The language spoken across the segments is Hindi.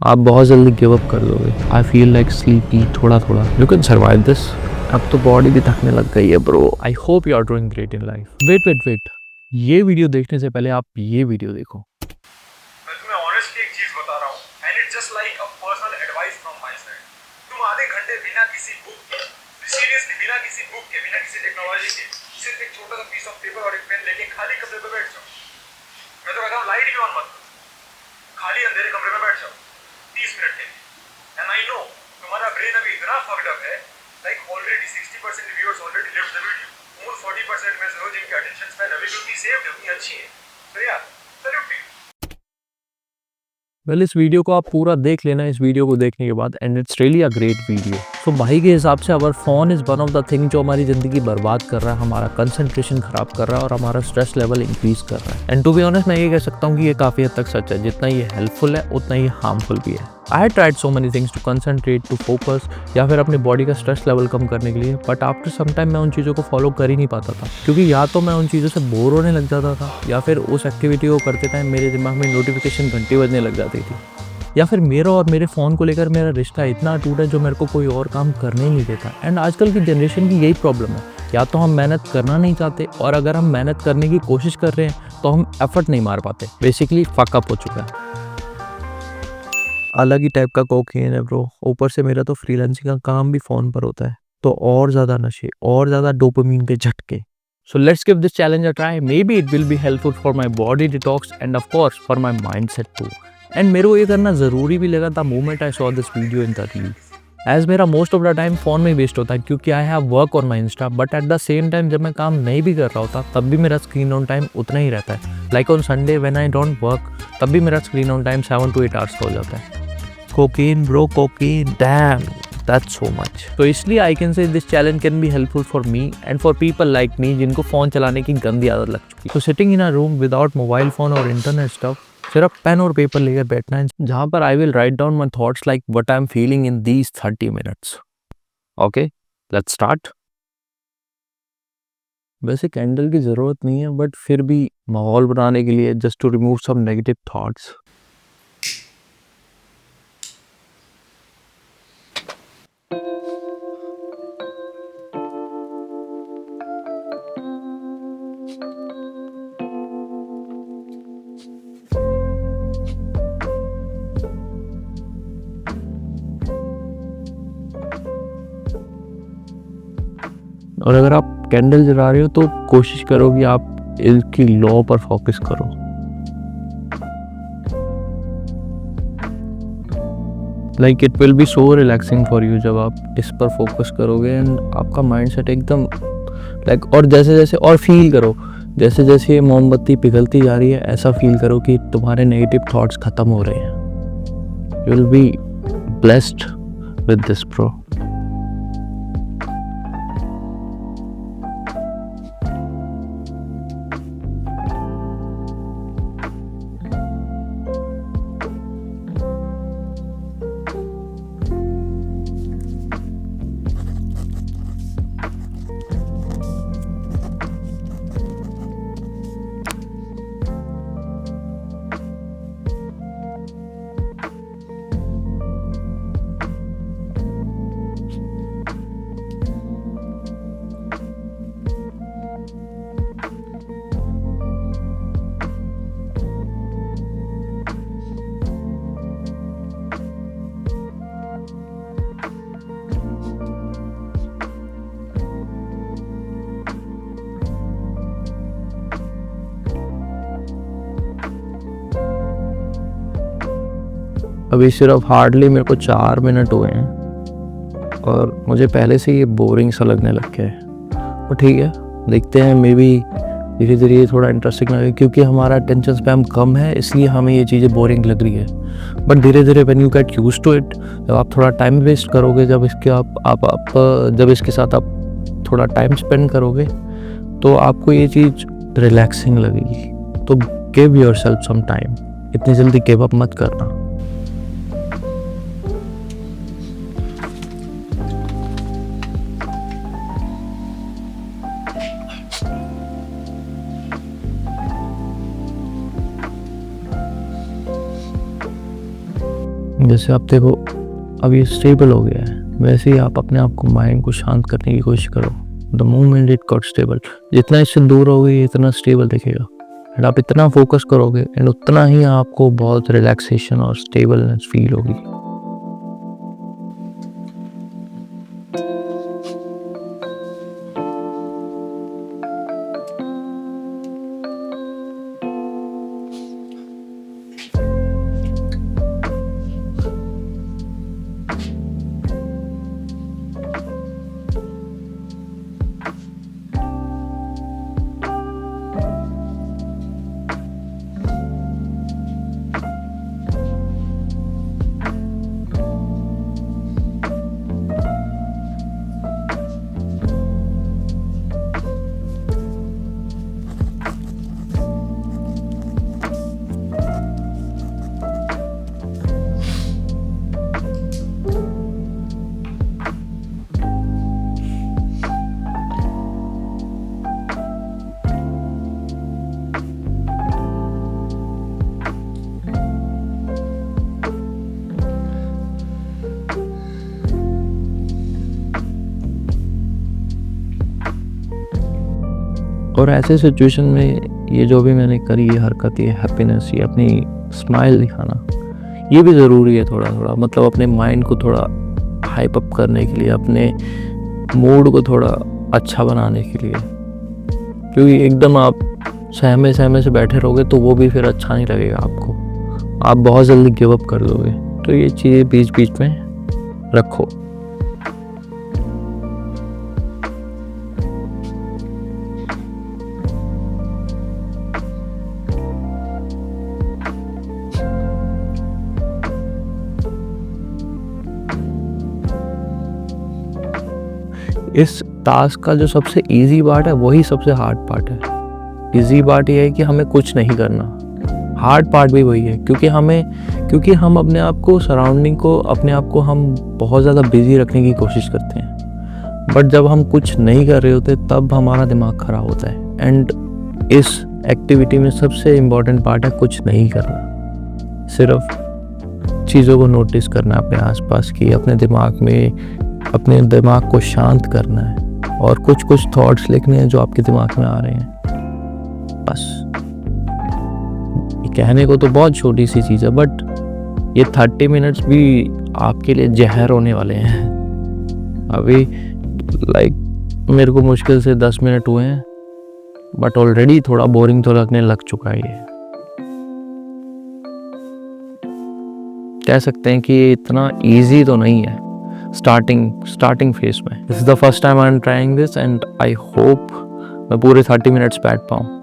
आप बहुत जल्दी गिव अप कर दोगे। आई फील लाइक स्लीपी थोड़ा थोड़ा। You can survive this. अब तो बॉडी भी थकने लग गई है bro. I hope you are doing great in life. Wait wait wait, ये वीडियो देखने से पहले आप ये वीडियो देखो। मैं तुम्हें ऑनेस्टली एक चीज बता रहा हूँ and it's just like a personal advice from my side. तुम आधे घंटे बिना किसी बुक के, सीरियसली बिना किसी बुक के, बिना किसी टेक्नोलॉजी के, सिर्फ एक छोटा सा पीस ऑफ पेपर और एक पेन लेके खाली कमरे में बैठ जाओ। मैं तो कहता हूँ लाइट भी ऑन मत करो, खाली अंधेरे कमरे में बैठ जाओ 30 मिनट के लिए। एंड आई नो तुम्हारा ब्रेन अभी इतना फक्ड अप है, like already 60% viewers already left the video, more 40% में से हो जिनकी अटेंशन स्पैन अभी भी सेव्ड है, उतनी अच्छी है। तो यार सैल्यूट टू यू। वेल, इस वीडियो को आप पूरा देख लेना इस वीडियो को देखने के बाद, and it's really a great video. So भाई के हिसाब से our phone is one of the thing जो हमारी ज़िंदगी बर्बाद कर रहा है, हमारा कंसंट्रेशन खराब कर रहा है और हमारा स्ट्रेस लेवल इंक्रीज कर रहा है। एंड टू बी ऑनेस्ट मैं ये कह सकता हूँ कि ये काफ़ी हद तक सच है। जितना ये हेल्पफुल है उतना ही हार्मफुल भी है। I had tried so many things to concentrate, to focus, या फिर अपनी बॉडी का स्ट्रेस लेवल कम करने के लिए, बट आफ्टर सम टाइम मैं उन चीज़ों को फॉलो कर ही नहीं पाता था, क्योंकि या तो मैं उन चीज़ों से बोर होने लग जाता था, या फिर उस एक्टिविटी को करते टाइम मेरे दिमाग में नोटिफिकेशन घंटी बजने लग जाती थी, या फिर मेरा और मेरे फ़ोन को लेकर मेरा रिश्ता इतना टूटा जो मेरे को कोई और काम करने ही नहीं देता। एंड आजकल की जनरेशन की यही प्रॉब्लम है, या तो हम मेहनत करना नहीं चाहते, और अगर हम मेहनत करने की कोशिश कर रहे हैं तो हम एफर्ट नहीं मार पाते। बेसिकली फकअप हो चुका है। अलग ही टाइप का कोकेन है ब्रो। ऊपर से मेरा तो फ्रीलांसिंग का काम भी फ़ोन पर होता है, तो और ज़्यादा नशे, और ज़्यादा डोपामीन के झटके। So let's give this challenge a try. Maybe it will be helpful for my body detox and of course for my mindset too. And मेरे को ये करना ज़रूरी भी लगा the moment I saw this video in the reel. As मेरा most of the time phone में वेस्ट होता है, क्योंकि I have work on my Insta, but at the same time जब मैं काम नहीं भी कर रहा होता तब भी मेरा स्क्रीन ऑन टाइम उतना ही रहता है। Like on Sunday when I don't work, तब भी मेरा screen on time 7 to 8 hours का हो जाता है। Cocaine bro, cocaine, damn, that's so much. तो इसलिए I can say this challenge can be helpful for me and for people like me जिनको फ़ोन चलाने की गंदी आदत लग चुकी है। तो sitting in a room without mobile phone और internet stuff, सिर्फ पेन और पेपर लेकर बैठना है, जहाँ पर I will write down my thoughts like what I'm feeling in these 30 minutes. Okay, let's start. वैसे कैंडल की ज़रूरत नहीं है, बट फिर भी माहौल बनाने के लिए just to remove some negative thoughts. और अगर आप कैंडल जला रहे हो तो कोशिश करो कि आप इसकी लॉ पर फोकस करो। Like it will be so relaxing for you जब आप इस पर फोकस करोगे, एंड आपका माइंडसेट एकदम लाइक, और जैसे जैसे और फील करो, जैसे जैसे ये मोमबत्ती पिघलती जा रही है, ऐसा फील करो कि तुम्हारे नेगेटिव थॉट्स खत्म हो रहे हैं। You will be blessed with this pro. अभी सिर्फ हार्डली मेरे को 4 मिनट हुए हैं और मुझे पहले से ये बोरिंग सा लगने लग गया है। तो ठीक है, देखते हैं, मे बी धीरे धीरे ये थोड़ा इंटरेस्टिंग लगे, क्योंकि हमारा अटेंशन स्पैम कम है इसलिए हमें ये चीज़ें बोरिंग लग रही है। बट धीरे धीरे when you get used to it, जब आप थोड़ा टाइम वेस्ट करोगे, जब इसके आप जब इसके साथ आप थोड़ा टाइम स्पेंड करोगे, तो आपको ये चीज़ रिलैक्सिंग लगेगी। तो गिव योरसेल्फ सम टाइम, इतनी जल्दी गिव अप मत करना। जैसे आप देखो अब ये स्टेबल हो गया है, वैसे ही आप अपने आप को माइंड को शांत करने की कोशिश करो। The moment it got stable, जितना इससे दूर होगे इतना स्टेबल दिखेगा। एंड आप इतना फोकस करोगे एंड उतना ही आपको बहुत रिलैक्सेशन और स्टेबलनेस फील होगी। और ऐसे सिचुएशन में ये जो भी मैंने करी ये हरकत, ये हैप्पीनेस, ये अपनी स्माइल दिखाना, ये भी ज़रूरी है थोड़ा थोड़ा। मतलब अपने माइंड को थोड़ा हाइप अप करने के लिए, अपने मूड को थोड़ा अच्छा बनाने के लिए। क्योंकि एकदम आप सहमे सहमे से बैठे रहोगे तो वो भी फिर अच्छा नहीं लगेगा आपको, आप बहुत जल्दी गिव अप कर दोगे। तो ये चीज़ें बीच बीच में रखो। इस टास्क का जो सबसे इजी पार्ट है वही सबसे हार्ड पार्ट है। इजी पार्ट ये है कि हमें कुछ नहीं करना, हार्ड पार्ट भी वही है क्योंकि हम अपने आप को, सराउंडिंग को, अपने आप को हम बहुत ज़्यादा बिजी रखने की कोशिश करते हैं। बट जब हम कुछ नहीं कर रहे होते तब हमारा दिमाग खराब होता है। एंड इस एक्टिविटी में सबसे इम्पॉर्टेंट पार्ट है कुछ नहीं करना, सिर्फ चीज़ों को नोटिस करना अपने आसपास की, अपने दिमाग को शांत करना है और कुछ कुछ थॉट्स लिखने हैं जो आपके दिमाग में आ रहे हैं। बस ये कहने को तो बहुत छोटी सी चीज़ है, बट ये 30 मिनट्स भी आपके लिए जहर होने वाले हैं। अभी मेरे को मुश्किल से 10 मिनट हुए हैं, बट ऑलरेडी थोड़ा बोरिंग तो लगने लग चुका है। ये कह सकते हैं कि ये इतना इजी तो नहीं है स्टार्टिंग फेज में। This is the first time I am trying this and I hope मैं पूरे 30 मिनट्स बैठ पाऊँ।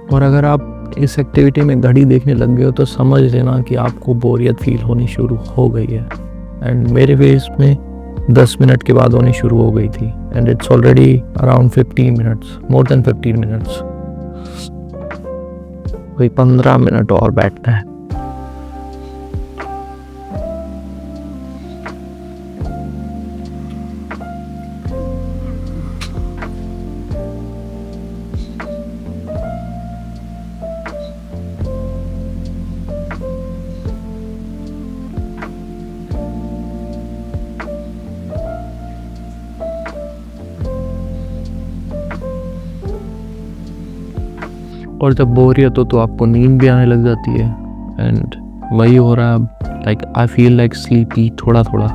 और अगर आप इस एक्टिविटी में घड़ी देखने लग गए हो तो समझ लेना कि आपको बोरियत फील होनी शुरू हो गई है। एंड मेरे फेस में 10 मिनट के बाद होनी शुरू हो गई थी and it's already around 15 minutes, more than 15 minutes. कोई 15 मिनट और बैठना है। और जब बोरियत हो तो आपको नींद भी आने लग जाती है, एंड वही हो रहा है। Like I feel like sleepy थोड़ा थोड़ा,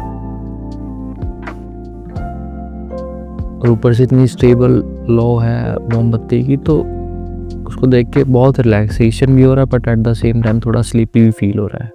और ऊपर से इतनी स्टेबल लो है मोमबत्ती की, तो उसको देख के बहुत रिलैक्सेशन भी हो रहा है, but at the same time थोड़ा स्लीपी भी फील हो रहा है।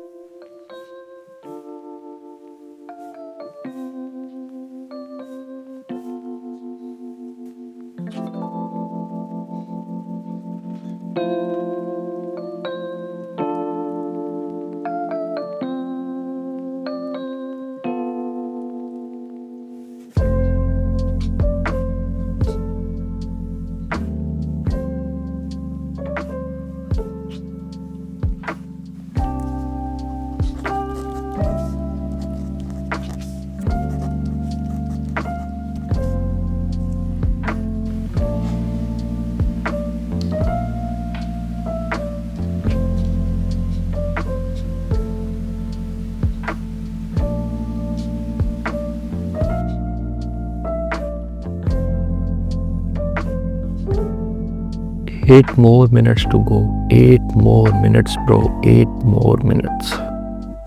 Eight more minutes to go. 8 more minutes, bro. 8 more minutes.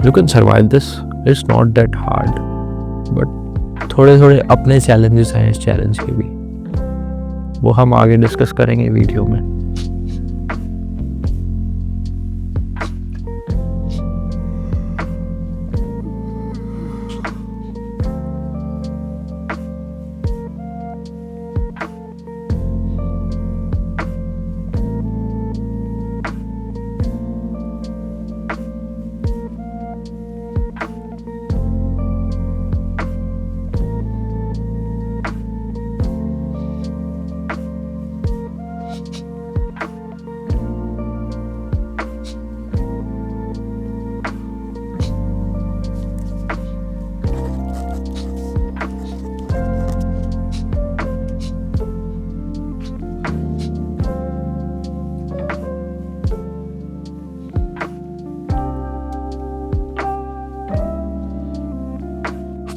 You can survive this. It's not that hard. But थोड़े थोड़े अपने challenges हैं इस challenge के भी, वो हम आगे डिस्कस करेंगे वीडियो में।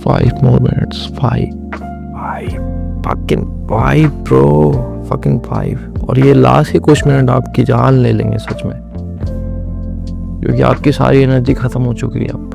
Five more minutes. Fucking five, bro. Fucking 5. और ये लास्ट के कुछ मिनट आपकी जान ले लेंगे सच में, क्योंकि आपकी सारी एनर्जी खत्म हो चुकी है अब।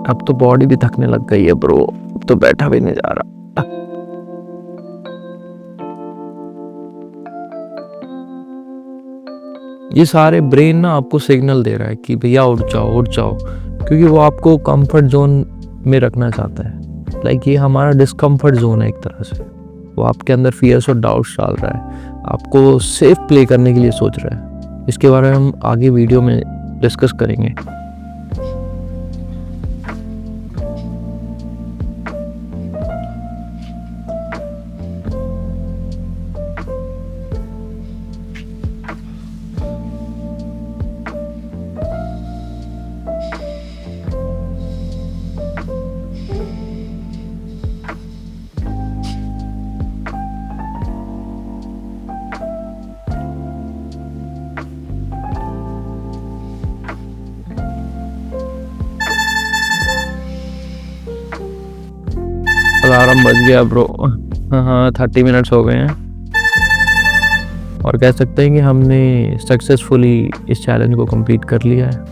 अब तो बॉडी भी थकने लग गई है ब्रो, अब तो बैठा भी नहीं जा रहा। ये सारे ब्रेन ना आपको सिग्नल दे रहा है कि भैया उठ जाओ, क्योंकि वो आपको कंफर्ट जोन में रखना चाहता है। लाइक ये हमारा डिस्कम्फर्ट जोन है एक तरह से। वो आपके अंदर फियर्स और डाउट्स डाल रहा है, आपको सेफ प्ले करने के लिए सोच रहा है। इसके बारे में हम आगे वीडियो में डिस्कस करेंगे। अलार्म बज गया ब्रो। हाँ 30 मिनट्स हो गए हैं, और कह सकते हैं कि हमने सक्सेसफुली इस चैलेंज को कंप्लीट कर लिया है।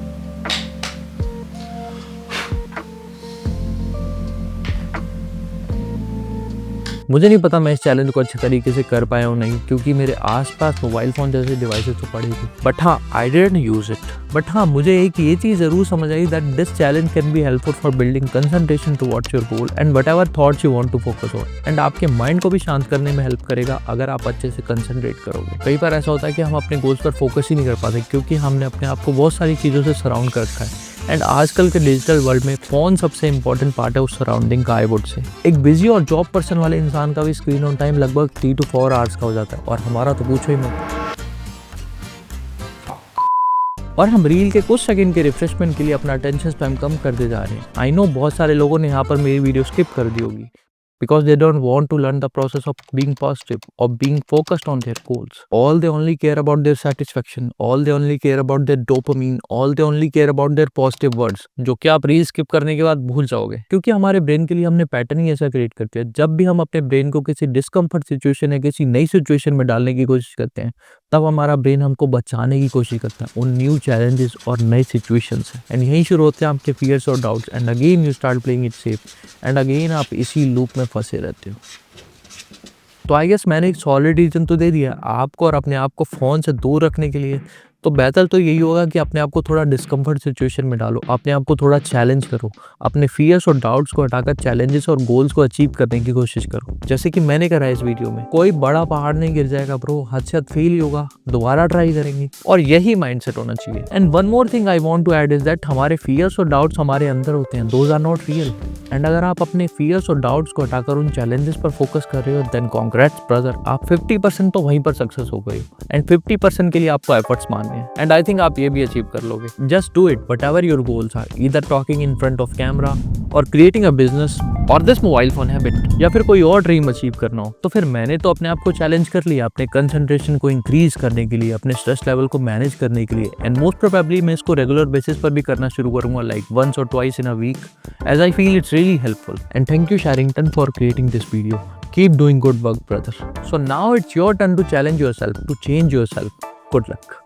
मुझे नहीं पता मैं इस चैलेंज को अच्छे तरीके से कर पाया हूँ नहीं, क्योंकि मेरे आसपास मोबाइल फ़ोन जैसे डिवाइसेस तो पड़े थे। बट हाँ, I didn't use it. But हाँ, मुझे एक ये चीज़ ज़रूर समझ आई that this challenge can be helpful for building concentration towards your goal and whatever thoughts you want to focus on. And आपके माइंड को भी शांत करने में हेल्प करेगा अगर आप अच्छे से कंसंट्रेट करोगे। कई बार ऐसा होता है कि हम अपने गोल्स पर फोकस ही नहीं कर पाते, क्योंकि हमने अपने आप को बहुत सारी चीज़ों से सराउंड कर रखा है। एंड आजकल के डिजिटल वर्ल्ड में फ़ोन सबसे इंपॉर्टेंट पार्ट है उस सराउंडिंग का, आई वुड से। एक बिजी और जॉब पर्सन वाले इंसान का भी स्क्रीन ऑन टाइम लगभग 3 to 4 आवर्स का हो जाता है, और हमारा तो पूछो ही मत। और हम रील के कुछ सेकंड के रिफ्रेशमेंट के लिए अपना अटेंशन स्पैम कम करते जा रहे हैं। आई नो बहुत सारे लोगों ने यहाँ पर मेरी वीडियो स्किप कर दी होगी, because they don't want to learn the process of being positive or being focused on their goals. All they only care about their satisfaction, all they only care about their dopamine, all they only care about their positive words, जो कि आप रील स्किप करने के बाद भूल जाओगे। क्योंकि हमारे ब्रेन के लिए हमने पैटर्न ही ऐसा क्रिएट करते हैं, जब भी हम अपने ब्रेन को किसी डिस्कम्फर्ट सिचुएशन या किसी नई सिचुएशन में डालने की कोशिश करते हैं, तब हमारा ब्रेन हमको बचाने की कोशिश करता है उन न्यू चैलेंजेस और नई सिचुएशन से। एंड यहीं शुरू होते हैं आपके फियर्स और doubts, and again you start playing it safe, and again आप इसी लूप में फंसे रहते हो। तो आई गेस मैंने एक सॉलिड रीजन तो दे दिया आपको और अपने आप को फ़ोन से दूर रखने के लिए। तो बेहतर तो यही होगा कि अपने आप को थोड़ा डिस्कम्फर्ट सिचुएशन में डालो, अपने आप को थोड़ा चैलेंज करो, अपने फियर्स और डाउट्स को हटाकर चैलेंजेस और गोल्स को अचीव करने की कोशिश करो, जैसे कि मैंने करा है इस वीडियो में। कोई बड़ा पहाड़ नहीं गिर जाएगा ब्रो, हद से हद फेल ही होगा, दोबारा ट्राई करेंगे, और यही माइंडसेट होना चाहिए। And one more thing I want to add is that हमारे फियर्स और डाउट्स हमारे अंदर होते हैं, those are not real. And अगर आप अपने फियर्स और डाउट्स को हटाकर उन चैलेंजेस पर फोकस कर रहे हो, देन कॉन्ग्रेट्स ब्रदर, आप 50% तो वहीं पर सक्सेस हो गए हो, एंड 50% के लिए आपको एफर्ट्स मारने हैं, एंड आई थिंक आप ये भी अचीव कर लोगे। Just do it whatever your goals are, either talking in front of camera or creating a business or this mobile phone habit, या फिर कोई और ड्रीम अचीव करना हो। तो फिर मैंने तो अपने आप को चैलेंज कर लिया अपने कंसंट्रेशन को इंक्रीज करने के लिए, अपने स्ट्रेस लेवल को मैनेज करने के लिए, एंड मोस्ट प्रोबेबली मैं इसको रेगुलर बेसिस पर भी करना शुरू करूंगा, like once or twice in a week, as I feel it's really helpful. And thank you Sharrington for creating this video. Keep doing good work brother. So now it's your turn to challenge yourself, to change yourself. Good luck.